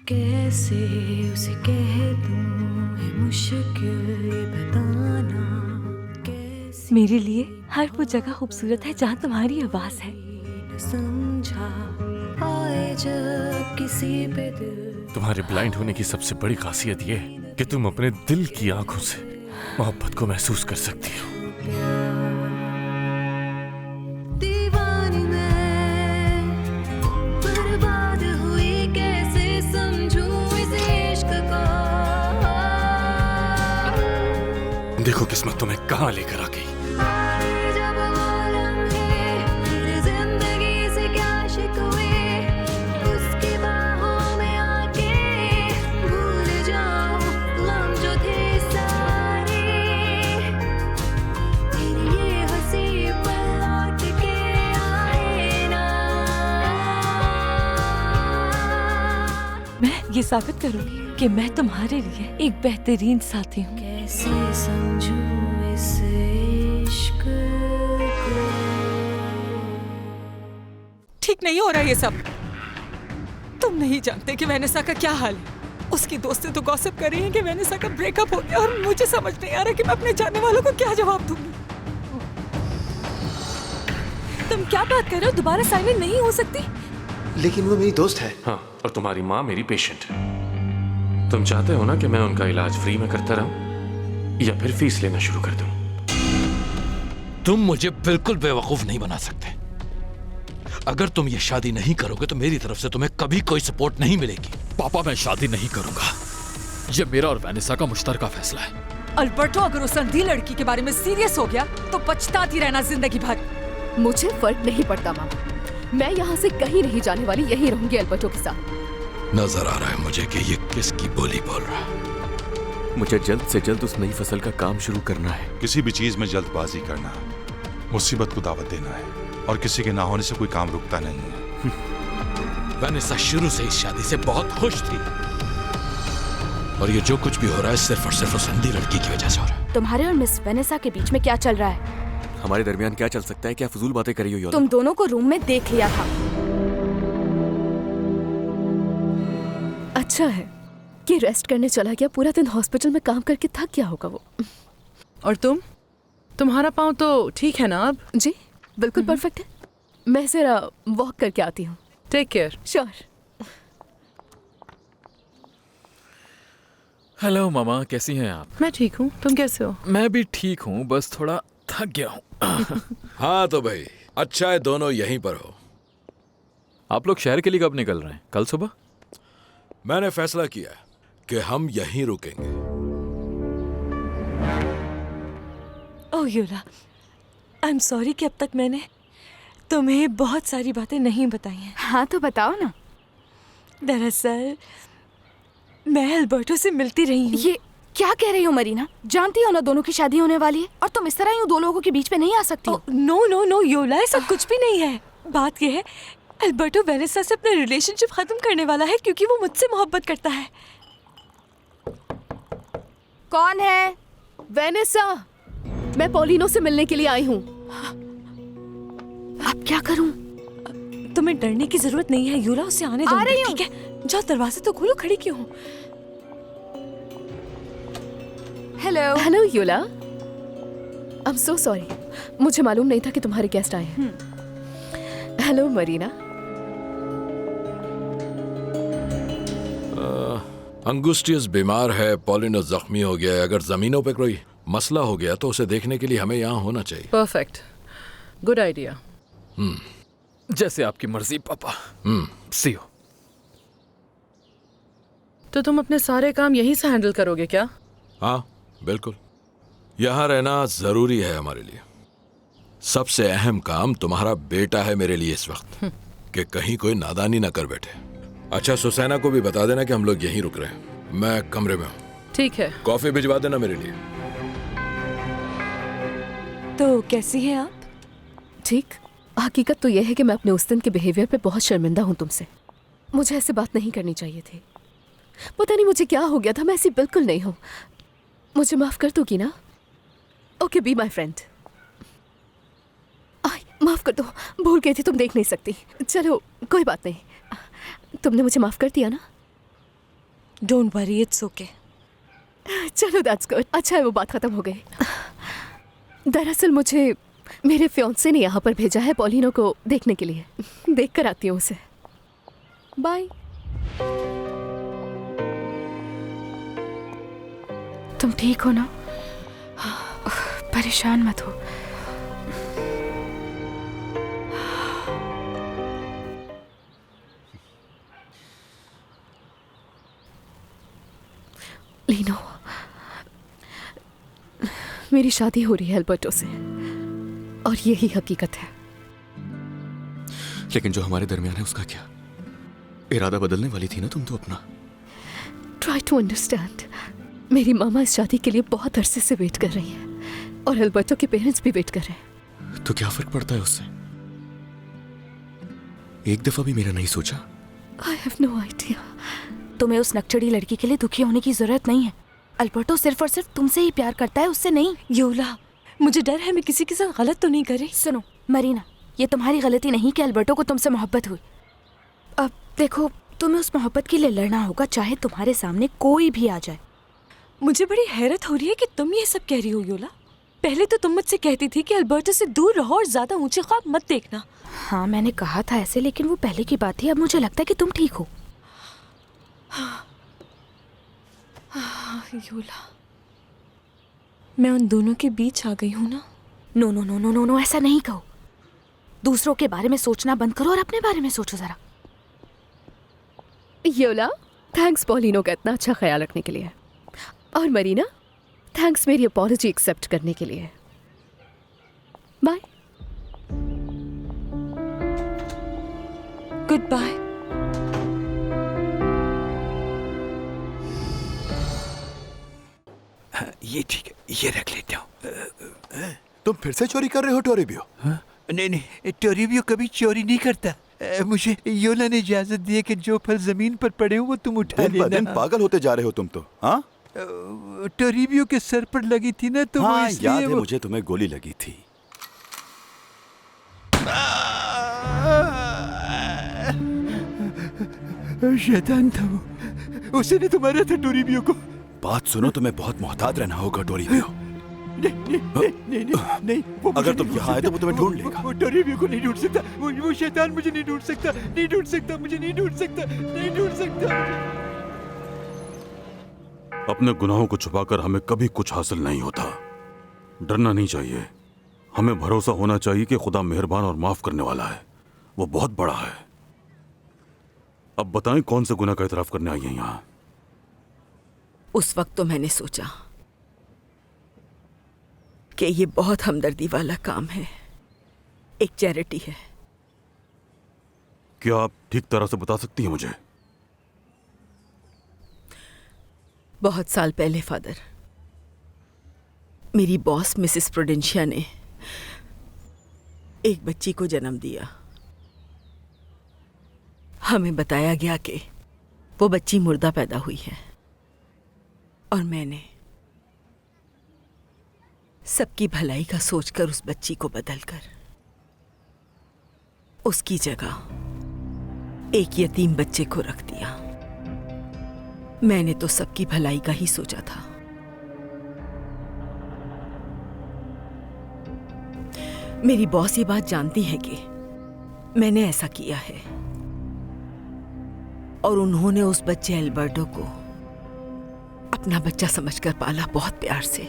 कैसे उसे कह दूं है मुश्किल ये बताना कैसे मेरे लिए हर वो जगह खूबसूरत है जहाँ तुम्हारी आवाज है। न समझा आए जब किसी पे दिल तुम्हारे ब्लाइंड होने की सबसे बड़ी खासियत ये है कि तुम अपने दिल की आंखों से मोहब्बत को महसूस कर सकती हो। दीवानी मैं बर्बाद हुई कैसे समझूं इस इश्क को देखो किस्मत तुम्हें कहाँ लेकर आ गई। जब वो लम्हे मेरी जिंदगी से क्या शिकवे उसकी बाहों में आके भूल जाऊं गम जो थे सारे तेरी ये हंसी पल लौट के आए ना। मैं ये साबित करूंगी कि मैं तुम्हारे लिए एक बेहतरीन साथी हूँ। कैसे समझूं इस इश्क को ठीक नहीं हो रहा ये सब। तुम नहीं जानते कि वैनेसा का क्या हाल है। उसकी दोस्तें तो गॉसिप कर रही हैं कि वैनेसा का ब्रेकअप हो गया और मुझे समझ नहीं आ रहा कि मैं अपने जानने वालों को क्या जवाब दूंगी। तुम क्या बात कर रहे हो? दोबारा साइलेंट नहीं हो सकती। लेकिन वो मेरी दोस्त है। हाँ, और तुम्हारी माँ मेरी पेशेंट है। तुम चाहते हो ना कि मैं उनका इलाज फ्री में करता रहूं या फिर फीस लेना शुरू कर दूं? तुम मुझे बिल्कुल बेवकूफ नहीं बना सकते। अगर तुम ये शादी नहीं करोगे तो मेरी तरफ से तुम्हें कभी कोई सपोर्ट नहीं मिलेगी। पापा मैं शादी नहीं करूंगा। ये मेरा और वैनेसा का मुश्तरका फैसला है। अल्बर्टो अगर उस अंधी लड़की के बारे में सीरियस हो गया तो पछताती रहना जिंदगी भर। मुझे फर्क नहीं पड़ता मामा। मैं यहाँ से कहीं नहीं जाने वाली, यहीं रहूंगी अल्बर्टो के साथ। नजर आ रहा है मुझे कि ये किसकी बोली बोल रहा है। मुझे जल्द से जल्द उस नई फसल का काम शुरू करना है। किसी भी चीज में जल्दबाजी करना मुसीबत को दावत देना है और किसी के ना होने से कोई काम रुकता नहीं है। वैनेसा शुरू से इस शादी से बहुत खुश थी और ये जो कुछ भी हो रहा है सिर्फ और सिर्फ उस अंधी लड़की की वजह से हो रहा है। तुम्हारे और मिस वैनेसा के बीच में क्या चल रहा है? हमारे दरमियान क्या चल सकता है? क्या फजूल बातें कर रही हो योला? तुम दोनों को रूम में देख लिया था। अच्छा है कि रेस्ट करने चला गया। पूरा दिन हॉस्पिटल में काम करके थक गया होगा वो। और तुम्हारा पाँव तो ठीक है ना अब? जी बिल्कुल परफेक्ट है। मैं जरा वॉक करके आती हूँ। Take care. श्योर। हेलो मामा, कैसी हैं आप? मैं ठीक हूँ, तुम कैसे हो? मैं भी ठीक हूँ, बस थोड़ा थक गया हूँ। हाँ तो भाई अच्छा है दोनों यहीं पर हो। आप लोग शहर के लिए कब निकल रहे हैं? कल सुबह? मैंने फैसला किया कि हम यहीं रुकेंगे। ओह योला, आई एम सॉरी कि अब तक मैंने तुम्हें बहुत सारी बातें नहीं बताई हैं। हाँ तो बताओ ना। दरअसल मैं अल्बर्टो से मिलती रही हूँ। ये क्या कह रही हो मरीना? जानती हो ना दोनों की शादी होने वाली है और तुम इस तरह यूं दो लोगों के बीच में नहीं आ सकती हो। नो नो नो योला, ऐसा कुछ भी नहीं है। बात यह है अल्बर्टो वैनेसा से अपना रिलेशनशिप खत्म करने वाला है क्योंकि वो मुझसे मोहब्बत करता है। कौन है? वैनेसा। मैं पॉलिनो से मिलने के लिए आई हूँ। अब क्या करूँ? तुम्हें डरने की जरूरत नहीं है योला, उसे आने दो। आ रही हूँ। ठीक है, जाओ दरवाजा तो खोलो, खड़ी क्यों हो? हेलो हेलो योला। आई एम सो सॉरी, मुझे मालूम नहीं था कि तुम्हारे गेस्ट आए हैं। हेलो मरीना। अंगुस्टियस बीमार है, पॉलिनो जख्मी हो गया है। अगर जमीनों पे कोई मसला हो गया तो उसे देखने के लिए हमें यहाँ होना चाहिए। Perfect, good idea. जैसे आपकी मर्जी पापा। सी यू। तो तुम अपने सारे काम यहीं से हैंडल करोगे क्या? हाँ बिल्कुल, यहाँ रहना जरूरी है हमारे लिए। सबसे अहम काम तुम्हारा बेटा है मेरे लिए इस वक्त, कि कहीं कोई नादानी ना कर बैठे। अच्छा सुसैना को भी बता देना कि हम लोग यहीं रुक रहे हैं। मैं कमरे में हूँ। ठीक है। कॉफी भिजवा देना मेरे लिए। तो कैसी हैं आप? ठीक। हकीकत तो यह है कि मैं अपने उस दिन के बिहेवियर पे बहुत शर्मिंदा हूँ तुमसे। मुझे ऐसे बात नहीं करनी चाहिए थी। पता नहीं मुझे क्या हो गया था, मैं ऐसी बिल्कुल नहीं हूँ। मुझे माफ कर दोगी ना? Okay, be my friend. माफ कर दो, भूल गई थी, तुम देख नहीं सकती। चलो कोई बात नहीं, तुमने मुझे माफ कर दिया ना? Don't worry, it's okay. चलो दैट्स गुड, अच्छा है वो बात खत्म हो गई। दरअसल मुझे मेरे फियांसे ने यहाँ पर भेजा है पॉलिनो को देखने के लिए। देख कर आती हूँ उसे। बाय। तुम ठीक हो ना? परेशान मत हो। लीनो, मेरी शादी हो रही है अल्बर्टो से और यही हकीकत है। लेकिन जो हमारे दरमियान है उसका क्या? इरादा बदलने वाली थी ना तुम तो अपना। Try to understand. मेरी मामा इस शादी के लिए बहुत अरसे से वेट कर रही है और अल्बर्टो के पेरेंट्स भी वेट कर रहे हैं। तो क्या फर्क पड़ता है उससे? एक दफा भी मेरा नहीं सोचा? I have no idea. तुम्हें उस नकचड़ी लड़की के लिए दुखी होने की जरूरत नहीं है। अल्बर्टो सिर्फ और सिर्फ तुमसे ही प्यार करता है, उससे नहीं। योला, मुझे डर है मैं किसी के साथ गलत तो नहीं कर रही। सुनो मरीना, ये तुम्हारी गलती नहीं कि अल्बर्टो को तुमसे मोहब्बत हुई। अब देखो, तुम्हें उस मोहब्बत के लिए लड़ना होगा, चाहे तुम्हारे सामने कोई भी आ जाए। मुझे बड़ी हैरत हो रही है कि तुम ये सब कह रही हो योला। पहले तो तुम मुझसे कहती थी कि अल्बर्टो से दूर रहो और ज्यादा ऊंचे ख्वाब मत देखना। हाँ, मैंने कहा था ऐसे, लेकिन वो पहले की बात थी। अब मुझे लगता है कि तुम ठीक हो। योला, मैं उन दोनों के बीच आ गई हूँ ना। No no no no no no, ऐसा नहीं कहो। दूसरों के बारे में सोचना बंद करो और अपने बारे में सोचो जरा। योला, थैंक्स पॉलिनो का इतना अच्छा ख्याल रखने के लिए। और मरीना, थैंक्स मेरी अपॉलॉजी एक्सेप्ट करने के लिए। बाय। Good bye. ये ठीक है, ये रख लेता हूँ। तुम फिर से चोरी कर रहे हो टोरिबियो? नहीं नहीं, टोरिबियो कभी चोरी नहीं करता। मुझे योला ने इजाजत दी है कि जो फल जमीन पर पड़े हो वो तुम उठा लेना। दिन ब दिन पागल होते जा रहे हो तुम तो। हाँ, टोरिबियो के सर पर लगी थी ना, तो हाँ, वो इसलिए याद है मुझे, तुम्हें गोली लगी थी। शैतान था वो, उसने तो मारा था टोरिबियो को। बात सुनो, तुम्हें बहुत मोहतात रहना होगा टोरिबियो। नहीं, अगर तुम यहाँ आए तो वो तुम्हें ढूंढ लेगा। वो टोरिबियो को नहीं ढूंढ सकता। वो शैतान मुझे नहीं ढूंढ सकता, नहीं ढूंढ सकता, मुझे नहीं ढूंढ सकता, नहीं ढूंढ सकता। अपने गुनाहों को छुपाकर हमें कभी कुछ हासिल नहीं होता। डरना नहीं चाहिए। हमें भरोसा होना चाहिए कि खुदा मेहरबान और माफ करने वाला है। वो बहुत बड़ा है। अब बताएं, कौन से गुनाह का इतराफ करने आई हैं यहाँ? उस वक्त तो मैंने सोचा कि ये बहुत हमदर्दी वाला काम है, एक चैरिटी है। क्या आप ठीक तरह से बता सकती हैं मुझे? बहुत साल पहले फादर, मेरी बॉस मिसेस प्रूडेंशिया ने एक बच्ची को जन्म दिया। हमें बताया गया कि वो बच्ची मुर्दा पैदा हुई है और मैंने सबकी भलाई का सोचकर उस बच्ची को बदलकर उसकी जगह एक यतीम बच्चे को रख दिया। मैंने तो सबकी भलाई का ही सोचा था। मेरी बॉस ये बात जानती है कि मैंने ऐसा किया है और उन्होंने उस बच्चे अल्बर्टो को अपना बच्चा समझकर पाला, बहुत प्यार से।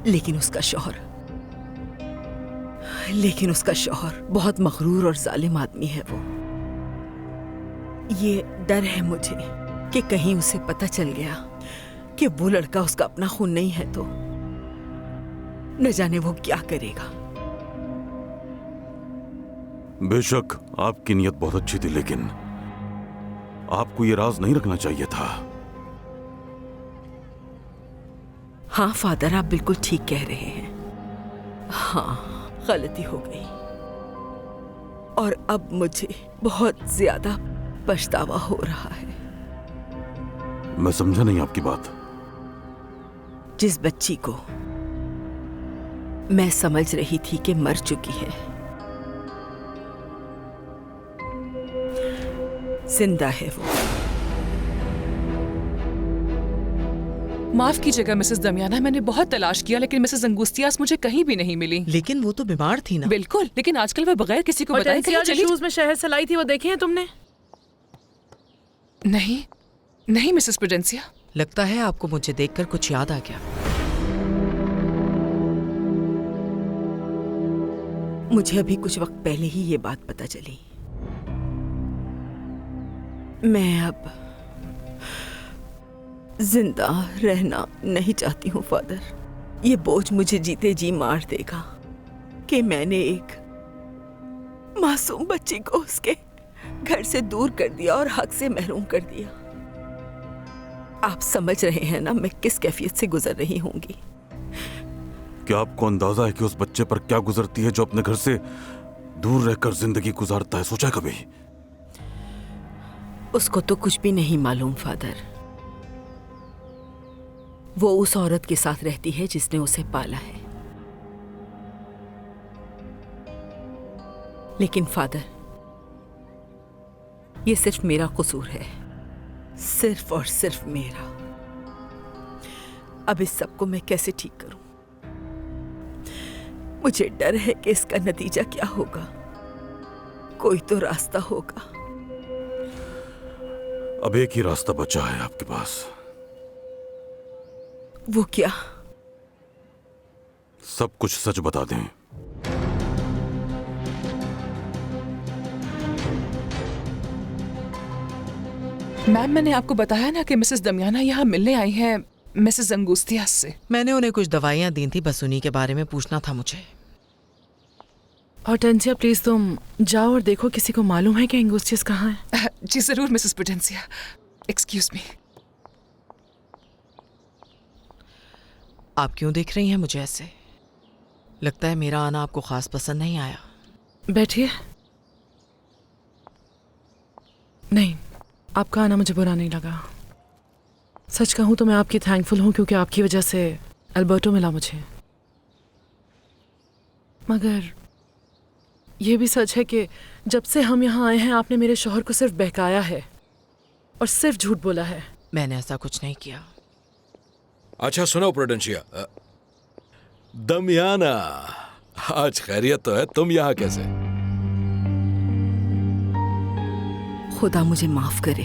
लेकिन उसका शौहर बहुत मगरूर और जालिम आदमी है। वो ये डर है मुझे कि कहीं उसे पता चल गया कि वो लड़का उसका अपना खून नहीं है तो न जाने वो क्या करेगा। बेशक आपकी नीयत बहुत अच्छी थी, लेकिन आपको ये राज नहीं रखना चाहिए था। हाँ फादर, आप बिल्कुल ठीक कह रहे हैं। हाँ, गलती हो गई और अब मुझे बहुत ज्यादा पछतावा हो रहा है। मैं समझा नहीं आपकी बात। जिस बच्ची को मैं समझ रही थी कि मर चुकी है, जिंदा है वो। माफ कीजिएगा मिसेस दमियाना, मैंने बहुत तलाश किया लेकिन मिसेस अंगुस्तियास मुझे कहीं भी नहीं मिली। लेकिन वो तो बीमार थी ना। बिल्कुल, लेकिन आजकल वो बगैर किसी को बताए कहीं चली। शूज में शहद सलाई थी वो देखे हैं तुमने? नहीं नहीं मिसेस प्रूडेंसिया। लगता है आपको मुझे देखकर कुछ याद आ गया। मुझे अभी कुछ वक्त पहले ही ये बात पता चली। मैं अब जिंदा रहना नहीं चाहती हूँ फादर। ये बोझ मुझे जीते जी मार देगा कि मैंने एक मासूम बच्ची को उसके घर से दूर कर दिया और हक से महरूम कर दिया। आप समझ रहे हैं ना मैं किस कैफियत से गुजर रही होंगी। क्या आपको अंदाजा है कि उस बच्चे पर क्या गुजरती है जो अपने घर से दूर रहकर जिंदगी गुजारता है? सोचा कभी? उसको तो कुछ भी नहीं मालूम फादर। वो उस औरत के साथ रहती है जिसने उसे पाला है। लेकिन फादर, ये सिर्फ मेरा कसूर है, सिर्फ और सिर्फ मेरा। अब इस सब को मैं कैसे ठीक करूं? मुझे डर है कि इसका नतीजा क्या होगा। कोई तो रास्ता होगा। अब एक ही रास्ता बचा है आपके पास। वो क्या? सब कुछ सच बता दें। मैम, मैंने आपको बताया ना कि मिसेस दमियाना यहाँ मिलने आई हैं मिसेस अंगुस्तियास से। मैंने उन्हें कुछ दवाइयाँ दी थी, बस उन्हीं के बारे में पूछना था मुझे। हॉर्टेंसिया प्लीज तुम जाओ और देखो किसी को मालूम है कि अंगुस्तियास कहाँ है। जी जरूर मिसेस प्रूडेंसिया। Excuse me. आप क्यों देख रही हैं मुझे ऐसे? लगता है मेरा आना आपको खास पसंद नहीं आया। बैठिए। नहीं, आपका आना मुझे बुरा नहीं लगा। सच कहूं तो मैं आपकी थैंकफुल हूं क्योंकि आपकी वजह से अल्बर्टो मिला मुझे। मगर यह भी सच है कि जब से हम यहाँ आए हैं आपने मेरे शौहर को सिर्फ बहकाया है और सिर्फ झूठ बोला है। मैंने ऐसा कुछ नहीं किया। अच्छा सुनो प्रूडेंशिया, दमियाना, आज खैरियत तो है? तुम यहाँ कैसे? खुदा मुझे माफ करे।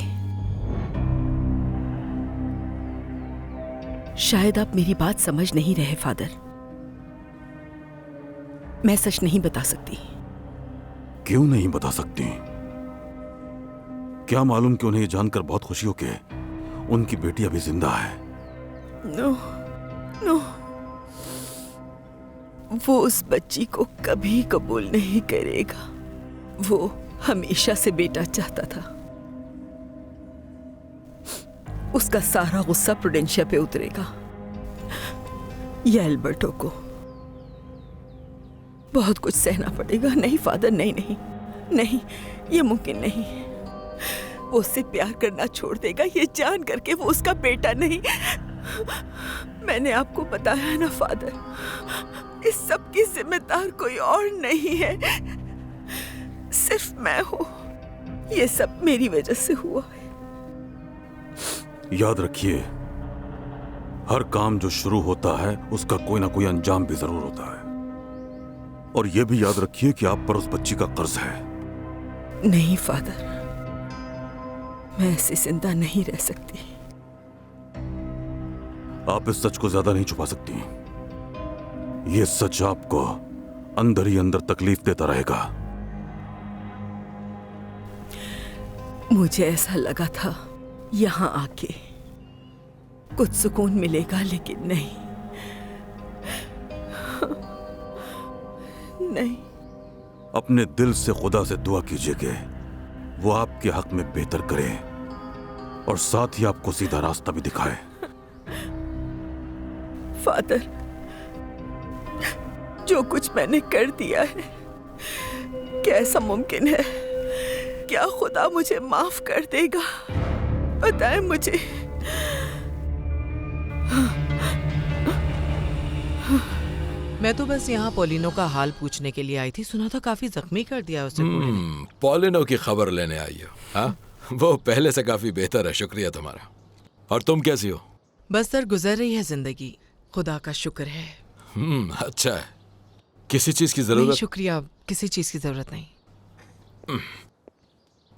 शायद आप मेरी बात समझ नहीं रहे फादर। मैं सच नहीं बता सकती। क्यों नहीं बता सकती? क्या मालूम कि उन्हें ये जानकर बहुत खुशी हो कि उनकी बेटी अभी जिंदा है। नो, नो, वो उस बच्ची को कभी कबूल नहीं करेगा। वो हमेशा से बेटा चाहता था। उसका सारा गुस्सा प्रूडेंशिया पे उतरेगा या अल्बर्टो को। बहुत कुछ सहना पड़ेगा। नहीं फादर, नहीं नहीं नहीं, ये मुमकिन नहीं। वो उससे प्यार करना छोड़ देगा ये जान करके वो उसका बेटा नहीं। मैंने आपको बताया है ना फादर, इस सब की जिम्मेदार कोई और नहीं है, सिर्फ मैं हूं। ये सब मेरी वजह से हुआ है। याद रखिए, हर काम जो शुरू होता है उसका कोई ना कोई अंजाम भी जरूर होता है। और यह भी याद रखिए कि आप पर उस बच्ची का कर्ज है। नहीं फादर, मैं ऐसे जिंदा नहीं रह सकती। आप इस सच को ज्यादा नहीं छुपा सकती। ये सच आपको अंदर ही अंदर तकलीफ देता रहेगा। मुझे ऐसा लगा था यहां आके कुछ सुकून मिलेगा, लेकिन नहीं, नहीं। अपने दिल से खुदा से दुआ कीजिए कि वो आपके हक में बेहतर करे और साथ ही आपको सीधा रास्ता भी दिखाए। फादर, जो कुछ मैंने कर दिया है, क्या ऐसा मुमकिन है? क्या खुदा मुझे माफ कर देगा? बताएं मुझे। मैं तो बस यहाँ पोलिनो का हाल पूछने के लिए आई थी। सुना था काफी जख्मी कर दिया उसे। पोलिनो की खबर लेने आई हो? हाँ, वो पहले से काफी बेहतर है। शुक्रिया तुम्हारा। और तुम कैसी हो? बस सर गुजर रही है जिंदगी, खुदा का शुक्र है। अच्छा है। किसी चीज की नहीं जरूरत? शुक्रिया, किसी चीज की जरूरत नहीं।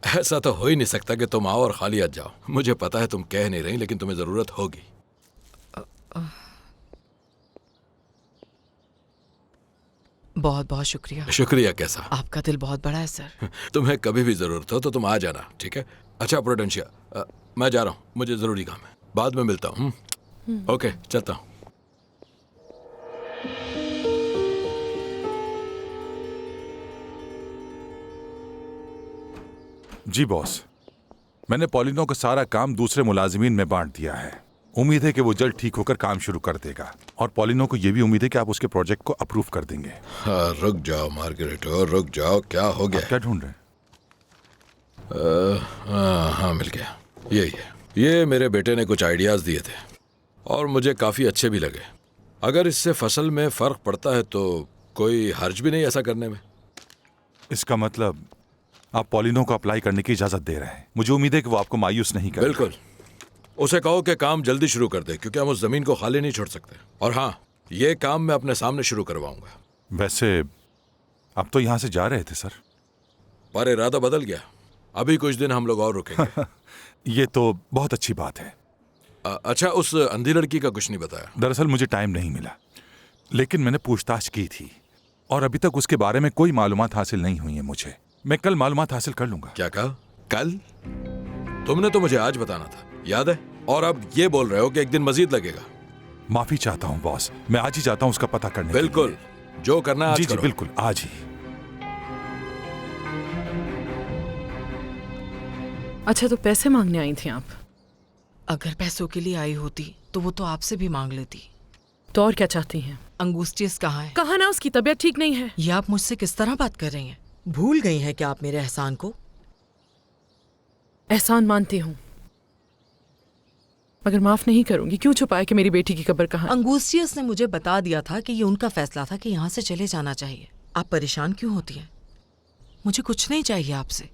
ऐसा तो हो ही नहीं सकता कि तुम आओ और खाली आ जाओ। मुझे पता है तुम कह नहीं रही, लेकिन तुम्हें जरूरत होगी। बहुत बहुत शुक्रिया। शुक्रिया कैसा? आपका दिल बहुत बड़ा है सर। तुम्हें कभी भी जरूरत हो तो तुम आ जाना, ठीक है? अच्छा प्रोडेंशिया, मैं जा रहा हूँ, मुझे जरूरी काम है, बाद में मिलता हूँ। ओके, चलता हूँ। जी बॉस, मैंने पॉलिनो का सारा काम दूसरे मुलाजिमीन में बांट दिया है। उम्मीद है कि वो जल्द ठीक होकर काम शुरू कर देगा, और पॉलिनो को ये भी उम्मीद है कि आप उसके प्रोजेक्ट को अप्रूव कर देंगे। हाँ, रुक जाओ मार्गरेटो, रुक जाओ। क्या हो गया? क्या ढूंढ रहे हैं? हाँ, मिल गया। यही है। ये मेरे बेटे ने कुछ आइडियाज दिए थे और मुझे काफी अच्छे भी लगे। अगर इससे फसल में फर्क पड़ता है तो कोई हर्ज भी नहीं ऐसा करने में। इसका मतलब आप पॉलिनो को अप्लाई करने की इजाजत दे रहे हैं। मुझे उम्मीद है कि वो आपको मायूस नहीं करेगा। बिल्कुल। उसे कहो कि काम जल्दी शुरू कर दे, क्योंकि हम उस जमीन को खाली नहीं छोड़ सकते। और हाँ, ये काम मैं अपने सामने शुरू करवाऊंगा। वैसे आप तो यहाँ से जा रहे थे सर? पर इरादा बदल गया। अभी कुछ दिन हम लोग और रुकेंगे। ये तो बहुत अच्छी बात है। अच्छा, उस अंधी लड़की का कुछ नहीं बताया? दरअसल मुझे टाइम नहीं मिला, लेकिन मैंने पूछताछ की थी और अभी तक उसके बारे में कोई मालूमात हासिल नहीं हुई है मुझे। मैं कल मालूमात हासिल कर लूंगा। क्या कहा? कल? तुमने तो मुझे आज बताना था, याद है? और अब ये बोल रहे हो कि एक दिन मजीद लगेगा। माफी चाहता हूँ बॉस, मैं आज ही जाता हूँ उसका पता करने। बिल्कुल, जो करना आज जी करो। जी बिल्कुल, आज ही। अच्छा, तो पैसे मांगने आई थी आप? अगर पैसों के लिए आई होती तो वो तो आपसे भी मांग लेती। तो और क्या चाहती हैं? अंगूस्टियस कहाँ है? कहा ना, उसकी तबीयत ठीक नहीं है। ये आप मुझसे किस तरह बात कर रही हैं? भूल गई हैं क्या आप मेरे एहसान को? एहसान मानती हूँ, मगर माफ नहीं करूंगी। क्यों छुपाया कि मेरी बेटी की कब्र कहाँ है? अंगूस्टियस ने मुझे बता दिया था कि ये उनका फैसला था कि यहाँ से चले जाना चाहिए। आप परेशान क्यों होती हैं? मुझे कुछ नहीं चाहिए आपसे।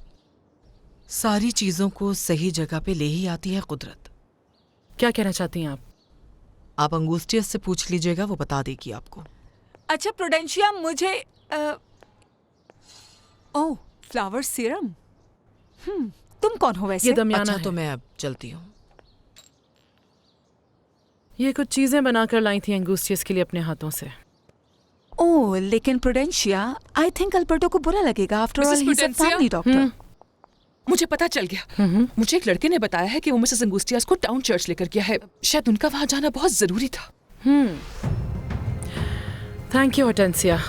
सारी चीजों को सही जगह पे ले ही आती है कुदरत। क्या कहना चाहती हैं आप? आप अंगूस्टियस से पूछ लीजिएगा, वो बता देगी आपको। अच्छा प्रोडेंशिया, मुझे ओह, फ्लावर सीरम। तुम कौन हो वैसे? ये दमियाना अच्छा है। तो मैं अब चलती हूँ। ये कुछ चीजें बनाकर लाई थी अंगूस्टियस के लिए अपने हाथों से। ओह, लेकिन प्रोडेंशिया, आई थिंक अल्बर्टो को बुरा लगेगा। After all he is a family doctor. मुझे पता चल गया। मुझे एक लड़के ने बताया है कि वो मिसेस अंगूस्टियस को टाउन चर्च लेकर गया है। शायद उनका वहां जाना बहुत जरूरी था। Thank you hortensia.